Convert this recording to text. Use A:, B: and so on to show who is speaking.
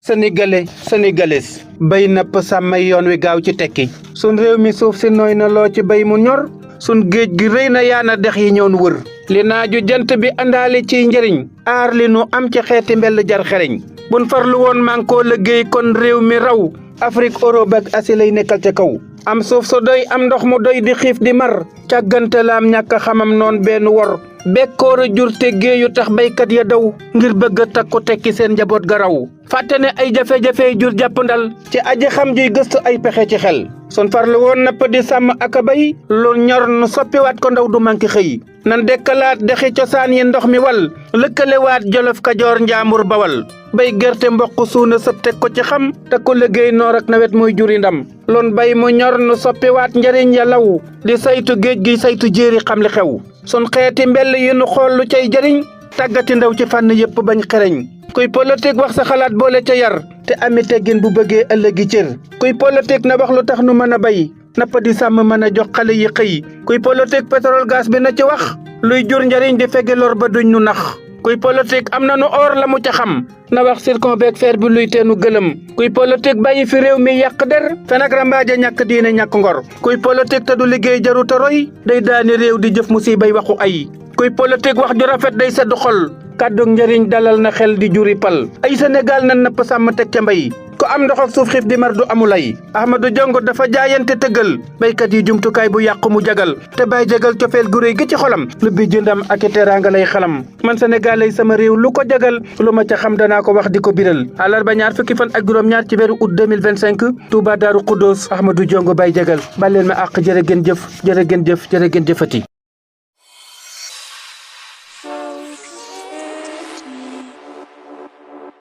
A: sénégalais bay napp sàmmay yoon wi gaaw ci tekki sun réew mi suuf si nooy na loo ci bay mu ñor sun géej gi rëy na yaana dex yi ñoon wër li naaju jant bi àndaale ciy njëriñ aar li nu am ci xeeti mbell jar xereñ bun farlu woon mànkoo liggéey kon réew mi raw Afrique Europe ak Asie lay nekkal ca kaw am suuf su doy am ndox mu doy di xiif di mar càggante laam ñàkk xamam noon benn wor bekkoor a jur te géeyu tax baykat ya daw ngir bëgg a takku tekki seen njaboot ga raw fàtte ne ay jafe-jafe jur jàppandal ci aji xam juy gëstu ay pexe ci xel sun farlu woon napp di sàmm ak a bay lu ñor nu soppiwaat ko ndaw du manki xëy nan dekkalaat dexi cosaan yi ndox mi wal lëkkalewaat jolof kajoor njaambur bawal bay gerte mboq suuna sëb teg ko ci xam te ko liggéey noor ak nawet mooy juri ndam loon bay mu ñor nu soppiwaat njariñ ya law di saytu géej gi saytu jéeri xam li xew sun xeeti mbell yi nu xool lu cay jariñ tàggati ndaw ci fànn yépp bañ xereñ kuy politique wax sa xalaat boole ca yar te ami teggin bu bëggee ëllëgi cër kuy politique na wax lu tax nu mën a bay nappa di sàmm mën a jox xale yi xëy kuy politique pétrole gaz bi na ci wax luy jur njariñ di fege lor ba duñ nu nax kuy politique am na nu or la mu ca xam na wax zircon beeg fer bi luy teenu gëlëm kuy politique bàyyi fi réew mi yàq der fen ak rambaaje ñàkk diine ñàkk ngor kuy politique te du liggéey jaru te roy day daani réew di jëf musibay waxu ay kuy politique wax ju rafet day sedd xol kàddu njariñ dalal na xel di juri pal ay Sénégal na napp sàmm teg ca mbay ko am ndox ak suuf xiif di mar du amulay Ahmadou Jongo dafa jaayante tëggal baykat yi jumtukaay bu yàqu mu jagal te Baye jagal cofeel gu réy gi ci xolam lu bi jëndam ak i teraanga lay xalam man Sénégal lay sama réew lu ko jagal lu ma ca xam danaa ko wax di ko biral àllarba ñaar fukki fan ak juróom-ñaar ci weeru août 2025 Touba Daaru Khoudoss Ahmadou Jongo Baye jagal baleen ma àq jërë ngeen jëf jërë ngeen jëf jërë ngeen jëfati